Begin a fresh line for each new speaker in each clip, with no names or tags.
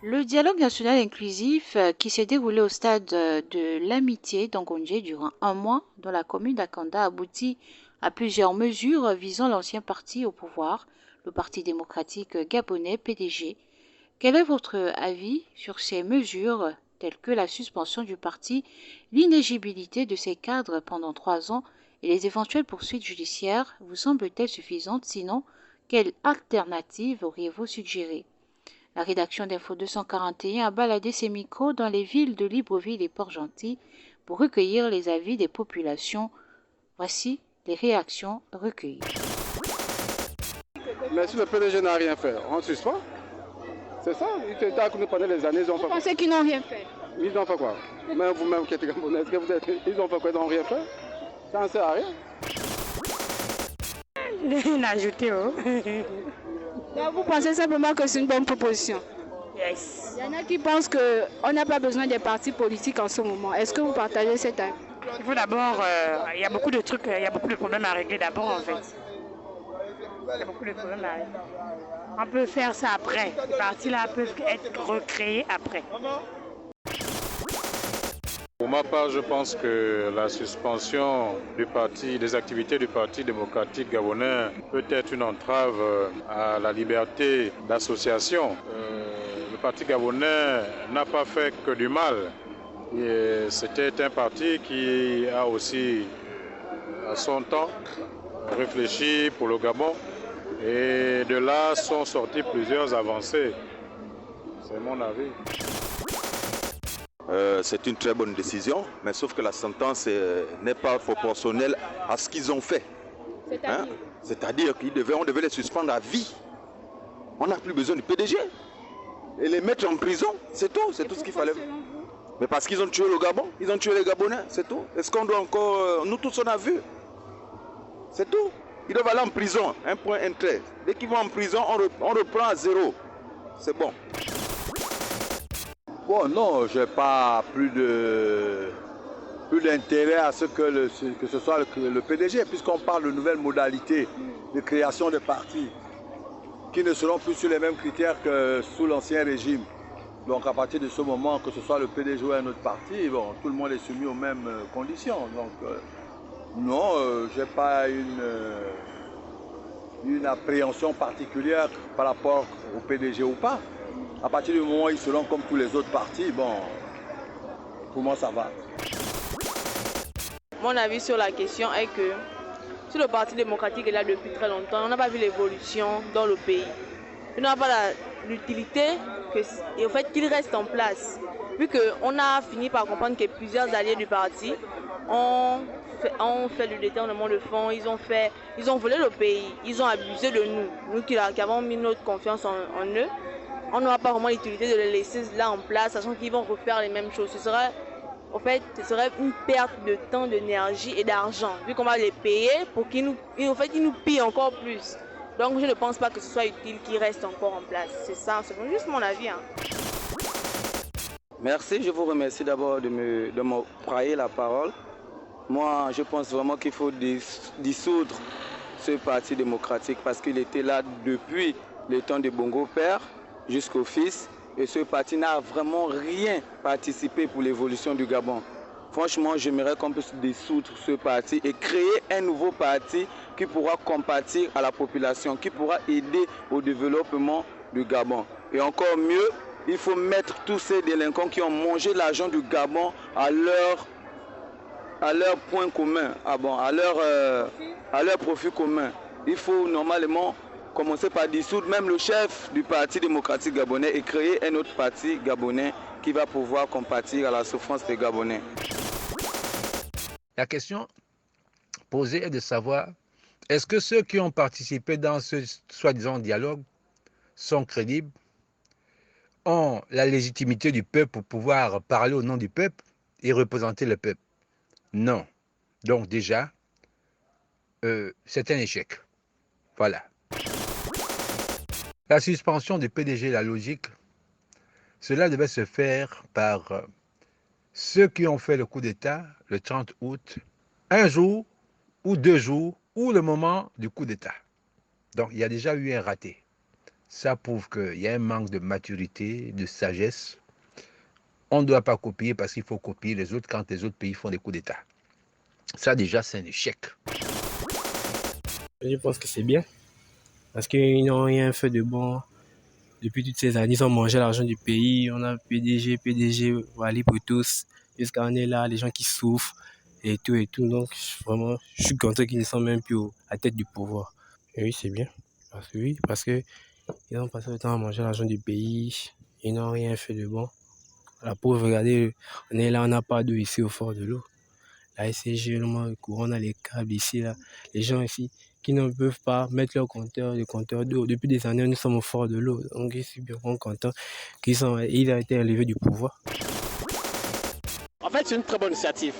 Le dialogue national inclusif qui s'est déroulé au stade de l'Amitié d'Angondje durant un mois dans la commune d'Akanda aboutit à plusieurs mesures visant l'ancien parti au pouvoir, le Parti démocratique gabonais PDG. Quel est votre avis sur ces mesures telles que la suspension du parti, l'inéligibilité de ses cadres pendant 3 ans et les éventuelles poursuites judiciaires vous semblent-elles suffisantes? Sinon, quelle alternative auriez-vous suggéré? La rédaction d'Info 241 a baladé ses micros dans les villes de Libreville et Port-Gentil pour recueillir les avis des populations. Voici les réactions recueillies.
Mais si le PDG n'a rien fait, on suspend. C'est ça, ils étaient accusés pendant les années.
Vous pensez qu'ils n'ont rien fait?
Ils ont fait quoi? Même vous-même qui êtes Gabonais, est-ce que vous êtes... Ils ont fait quoi? Ils n'ont rien fait? Ça ne sert à rien.
Il a ajouté, oh. Donc vous pensez simplement que c'est une bonne proposition?
Yes.
Il y en a qui pensent qu'on n'a pas besoin des partis politiques en ce moment. Est-ce que vous partagez cet avis?
Il faut d'abord, il y a beaucoup de trucs, il y a beaucoup de problèmes à régler d'abord en fait. Il y a beaucoup de problèmes à régler. On peut faire ça après. Les partis là peuvent être recréés après.
Pour ma part, je pense que la suspension du parti, des activités du Parti démocratique gabonais peut être une entrave à la liberté d'association. Le Parti gabonais n'a pas fait que du mal. C'était un parti qui a aussi, à son temps, réfléchi pour le Gabon. Et de là sont sorties plusieurs avancées. C'est mon avis.
C'est une très bonne décision, mais sauf que la sentence n'est pas proportionnelle à ce qu'ils ont fait. C'est-à-dire qu'on devait les suspendre à vie. On n'a plus besoin du PDG. Et les mettre en prison, c'est tout ce qu'il fallait. Mais parce qu'ils ont tué le Gabon, ils ont tué les Gabonais, c'est tout. Est-ce qu'on doit encore... Nous tous on a vu. C'est tout. Ils doivent aller en prison, un point, un trait. Dès qu'ils vont en prison, on reprend à zéro. C'est bon.
Bon, non, je n'ai pas plus d'intérêt à ce que ce soit le PDG, puisqu'on parle de nouvelles modalités de création de partis qui ne seront plus sur les mêmes critères que sous l'ancien régime. Donc à partir de ce moment, que ce soit le PDG ou un autre parti, bon, tout le monde est soumis aux mêmes conditions. Donc non, je n'ai pas une appréhension particulière par rapport au PDG ou pas. À partir du moment où ils seront comme tous les autres partis, bon, pour moi ça va.
Mon avis sur la question est que si le Parti démocratique est là depuis très longtemps, on n'a pas vu l'évolution dans le pays. On n'a pas l'utilité qu'il reste en place. Vu qu'on a fini par comprendre que plusieurs alliés du parti ont fait du détournement de fonds, ils ont volé le pays, ils ont abusé de nous qui avons mis notre confiance en eux. On n'aura pas vraiment l'utilité de les laisser là en place, sachant qu'ils vont refaire les mêmes choses. Ce serait une perte de temps, d'énergie et d'argent, vu qu'on va les payer pour qu'ils nous pillent encore plus. Donc je ne pense pas que ce soit utile qu'ils restent encore en place. C'est ça, c'est juste mon avis.
Merci, je vous remercie d'abord de m'octroyer la parole. Moi, je pense vraiment qu'il faut dissoudre ce parti démocratique parce qu'il était là depuis le temps de Bongo Père jusqu'au fils. Et ce parti n'a vraiment rien participé pour l'évolution du Gabon. Franchement, j'aimerais qu'on puisse dissoudre ce parti et créer un nouveau parti qui pourra compatir à la population, qui pourra aider au développement du Gabon. Et encore mieux, il faut mettre tous ces délinquants qui ont mangé l'argent du Gabon à leur point commun, à leur profit commun. Il faut normalement commencer par dissoudre même le chef du Parti démocratique gabonais et créer un autre parti gabonais qui va pouvoir compatir à la souffrance des Gabonais.
La question posée est de savoir, est-ce que ceux qui ont participé dans ce soi-disant dialogue sont crédibles, ont la légitimité du peuple pour pouvoir parler au nom du peuple et représenter le peuple? Non. Donc déjà, c'est un échec. Voilà. La suspension du PDG, la logique, cela devait se faire par ceux qui ont fait le coup d'État le 30 août, un jour ou 2 jours, ou le moment du coup d'État. Donc il y a déjà eu un raté. ça prouve qu'il y a un manque de maturité, de sagesse. On ne doit pas copier parce qu'il faut copier les autres quand les autres pays font des coups d'État. Ça déjà, c'est un échec.
Je pense que c'est bien parce qu'ils n'ont rien fait de bon. Depuis toutes ces années, ils ont mangé l'argent du pays. On a PDG, Wali pour tous. Jusqu'à on est là, les gens qui souffrent et tout et tout. Donc, vraiment, je suis content qu'ils ne sont même plus à la tête du pouvoir. Et oui, c'est bien. Parce que ils ont passé le temps à manger l'argent du pays. Ils n'ont rien fait de bon. La pauvre, regardez, on est là, on n'a pas d'eau ici au fort de l'eau. La SCG, le courant, on a les câbles ici, là. Les gens ici qui ne peuvent pas mettre leur compteur, le compteur d'eau. Depuis des années, nous sommes au fort de l'eau. Donc, je suis bien content qu'il a été enlevé du pouvoir.
En fait, c'est une très bonne initiative.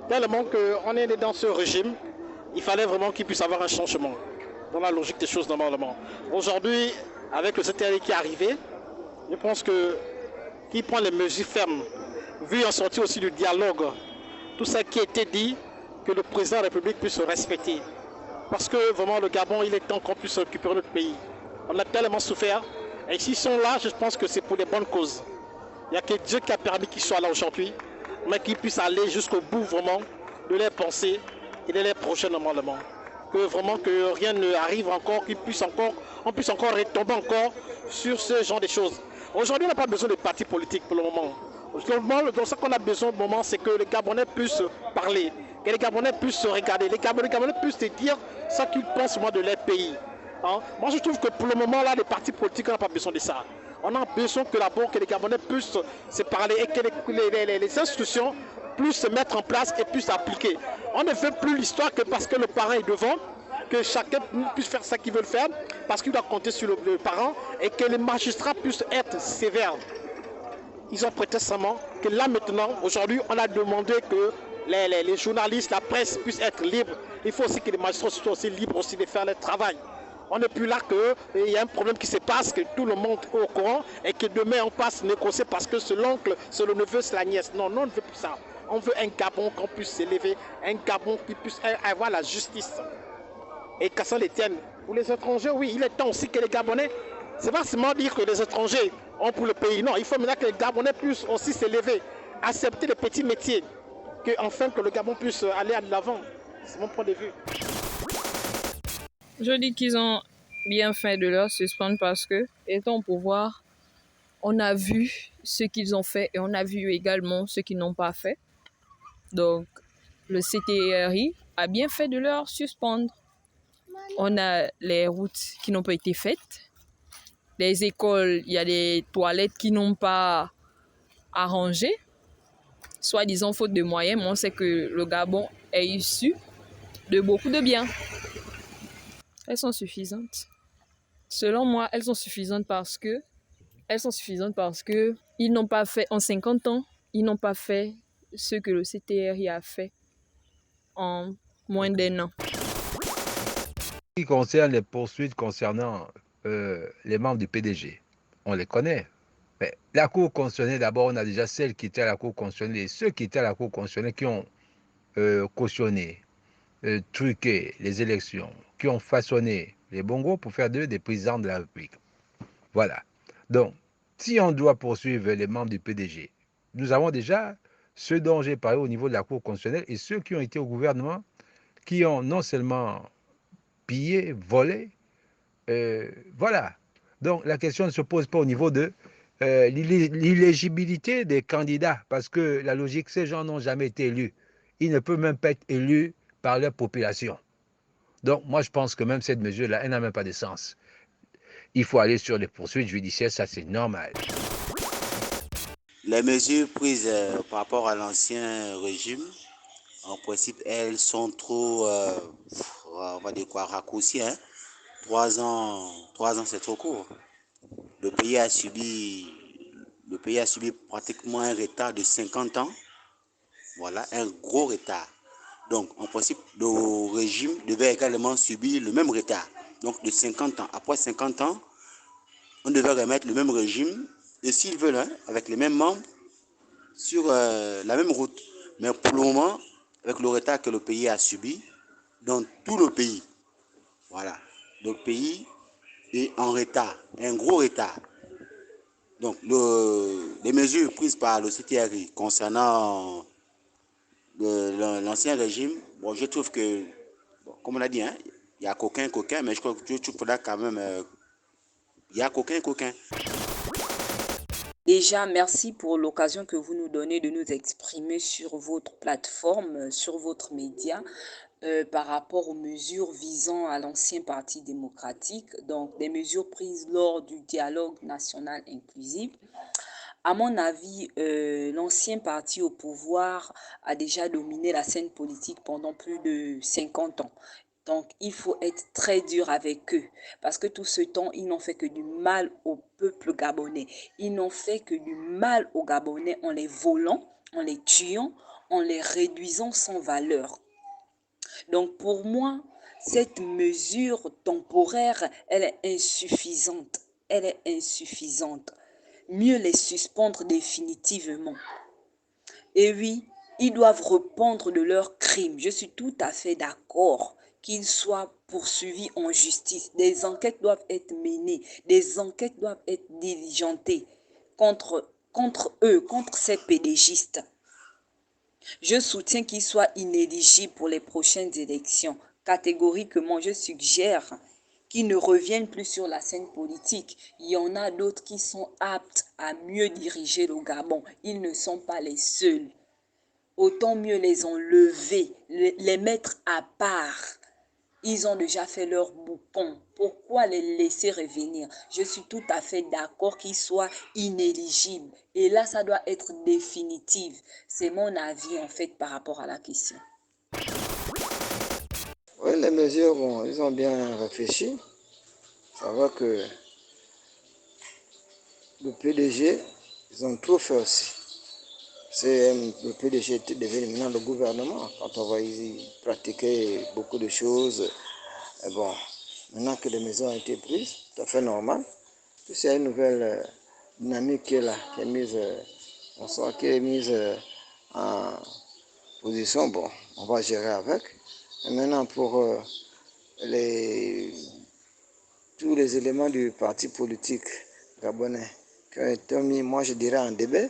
Tellement qu'on est dans ce régime, il fallait vraiment qu'il puisse avoir un changement dans la logique des choses normalement. Aujourd'hui, avec le CTRI qui est arrivé, je pense qu'il prend les mesures fermes, vu en sortie aussi du dialogue, tout ça qui a été dit, que le président de la République puisse se respecter. Parce que vraiment le Gabon, il est temps qu'on puisse récupérer notre pays. On a tellement souffert, et s'ils sont là, je pense que c'est pour des bonnes causes. Il n'y a que Dieu qui a permis qu'ils soient là aujourd'hui, mais qu'ils puissent aller jusqu'au bout vraiment de leurs pensées et de leurs projets normalement. Que vraiment que rien ne arrive encore, qu'on puisse encore retomber encore sur ce genre de choses. Aujourd'hui, on n'a pas besoin de partis politiques pour le moment. Donc, ce qu'on a besoin au moment, c'est que les Gabonais puissent parler, que les Gabonais puissent se regarder, les Gabonais puissent te dire ce qu'ils pensent de leur pays. Hein? Moi, je trouve que pour le moment, là, les partis politiques, on n'a pas besoin de ça. On a besoin que d'abord que les Gabonais puissent se parler et que les institutions puissent se mettre en place et puissent appliquer. On ne fait plus l'histoire que parce que le parent est devant, que chacun puisse faire ce qu'il veut faire, parce qu'il doit compter sur le parent et que les magistrats puissent être sévères. Ils ont prêté serment que là maintenant, aujourd'hui, on a demandé que les journalistes, la presse puissent être libres. Il faut aussi que les magistrats soient aussi libres aussi de faire leur travail. On n'est plus là qu'il y a un problème qui se passe, que tout le monde est au courant et que demain on passe négocier parce que c'est l'oncle, c'est le neveu, c'est la nièce. Non, on ne veut plus ça. On veut un Gabon qu'on puisse s'élever, un Gabon qui puisse avoir la justice. Et qu'à ça les tienne. Pour les étrangers, oui, il est temps aussi que les Gabonais, c'est pas seulement dire que les étrangers ont pour le pays. Non, il faut maintenant que les Gabonais puissent aussi s'élever, accepter les petits métiers, enfin que le Gabon puisse aller de l'avant. C'est mon point de vue.
Je dis qu'ils ont bien fait de leur suspendre parce que, étant au pouvoir, on a vu ce qu'ils ont fait et on a vu également ce qu'ils n'ont pas fait. Donc, le CTRI a bien fait de leur suspendre. On a les routes qui n'ont pas été faites. Les écoles, il y a des toilettes qui n'ont pas arrangé, soi-disant faute de moyens, mais on sait que le Gabon est issu de beaucoup de biens. Elles sont suffisantes. Selon moi, elles sont suffisantes parce que ils n'ont pas fait en 50 ans, ils n'ont pas fait ce que le CTRI a fait en moins d'1 an.
Ce qui concerne les poursuites concernant les membres du PDG, on les connaît. Mais la Cour constitutionnelle, d'abord, on a déjà celles qui étaient à la Cour constitutionnelle et ceux qui étaient à la Cour constitutionnelle qui ont cautionné, truqué les élections, qui ont façonné les bongos pour faire d'eux des présidents de la République. Voilà. Donc, si on doit poursuivre les membres du PDG, nous avons déjà ceux dont j'ai parlé au niveau de la Cour constitutionnelle et ceux qui ont été au gouvernement, qui ont non seulement pillé, volé, voilà. Donc, la question ne se pose pas au niveau de l'illégibilité des candidats, parce que la logique, ces gens n'ont jamais été élus. Ils ne peuvent même pas être élus par leur population. Donc, moi, je pense que même cette mesure-là, elle n'a même pas de sens. Il faut aller sur les poursuites judiciaires, ça c'est normal.
Les mesures prises par rapport à l'ancien régime, en principe, elles sont trop, on va dire quoi, raccourcies. 3 ans, c'est trop court. Le pays a subi pratiquement un retard de 50 ans. Voilà, un gros retard. Donc, en principe, le régime devait également subir le même retard. Donc, de 50 ans. Après 50 ans, on devait remettre le même régime, et s'ils veulent, avec les mêmes membres, sur la même route. Mais pour le moment, avec le retard que le pays a subi, dans tout le pays, voilà, le pays est en retard, un gros retard. Donc, les mesures prises par le CTRI concernant l'ancien régime, bon, je trouve que, bon, comme on a dit, hein, il y a coquin, mais je crois que tu faudra quand même, il y a coquin.
Déjà, merci pour l'occasion que vous nous donnez de nous exprimer sur votre plateforme, sur votre média, par rapport aux mesures visant à l'ancien Parti démocratique, donc des mesures prises lors du dialogue national inclusif. À mon avis, l'ancien parti au pouvoir a déjà dominé la scène politique pendant plus de 50 ans. Donc, il faut être très dur avec eux parce que tout ce temps, ils n'ont fait que du mal au peuple gabonais. Ils n'ont fait que du mal aux Gabonais en les volant, en les tuant, en les réduisant sans valeur. Donc, pour moi, cette mesure temporaire, elle est insuffisante. Elle est insuffisante. Mieux les suspendre définitivement. Et oui, ils doivent répondre de leurs crimes. Je suis tout à fait d'accord qu'ils soient poursuivis en justice. Des enquêtes doivent être menées, des enquêtes doivent être diligentées contre eux, contre ces pédégistes. Je soutiens qu'ils soient inéligibles pour les prochaines élections. Catégoriquement, je suggère qu'ils ne reviennent plus sur la scène politique. Il y en a d'autres qui sont aptes à mieux diriger le Gabon. Ils ne sont pas les seuls. Autant mieux les enlever, les mettre à part. Ils ont déjà fait leur boucan. Pourquoi les laisser revenir? Je suis tout à fait d'accord qu'ils soient inéligibles. Et là, ça doit être définitif. C'est mon avis, en fait, par rapport à la question.
Oui, les mesures, bon, ils ont bien réfléchi. Ça va que le PDG, ils ont trop fait aussi. Le PDG était devenu maintenant le gouvernement. Quand on va y pratiquer beaucoup de choses, et bon, maintenant que les mesures ont été prises, tout à fait normal. Puis c'est une nouvelle dynamique qui est là, qui est mise, en position. Bon, on va gérer avec. Et maintenant, pour tous les éléments du parti politique gabonais qui ont été mis, moi je dirais, en débat,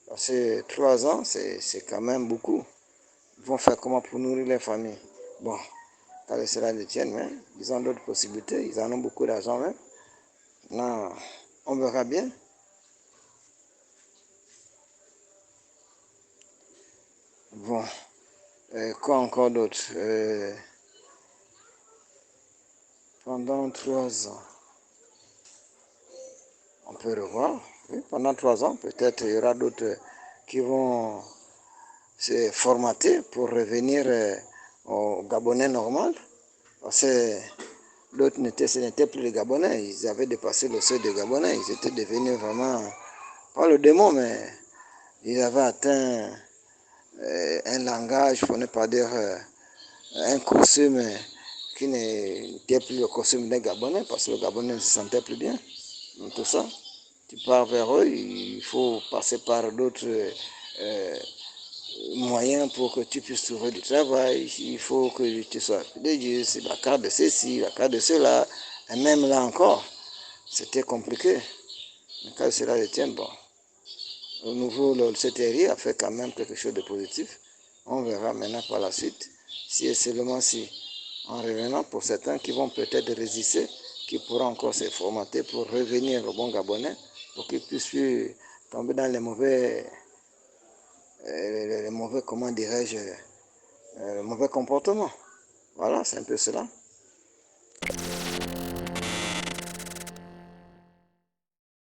parce que 3 ans, c'est quand même beaucoup. Ils vont faire comment pour nourrir les familles? Bon, quand cela les tienne, mais ils ont d'autres possibilités, ils en ont beaucoup d'argent même. Non, on verra bien. Bon, quoi encore d'autre? Pendant 3 ans, on peut revoir. Oui, pendant 3 ans, peut-être il y aura d'autres qui vont se formater pour revenir au Gabonais normal. Parce que d'autres, ce n'étaient plus les Gabonais. Ils avaient dépassé le seuil des Gabonais. Ils étaient devenus vraiment, pas le démon, mais ils avaient atteint un langage, pour ne pas dire un costume qui n'était plus le costume d'un Gabonais, parce que le Gabonais ne se sentait plus bien. Donc tout ça, tu pars vers eux, il faut passer par d'autres moyens pour que tu puisses trouver du travail. Il faut que tu sois PDG, c'est la carte de ceci, la carte de cela. Et même là encore, c'était compliqué. Mais quand cela le tient, bon. Au nouveau, le CTRI a fait quand même quelque chose de positif. On verra maintenant par la suite si et seulement si, en revenant pour certains qui vont peut-être résister, qui pourront encore se formater pour revenir au bon Gabonais, pour qu'ils puissent tomber dans les mauvais, comment dirais-je, le mauvais comportement. Voilà, c'est un peu cela.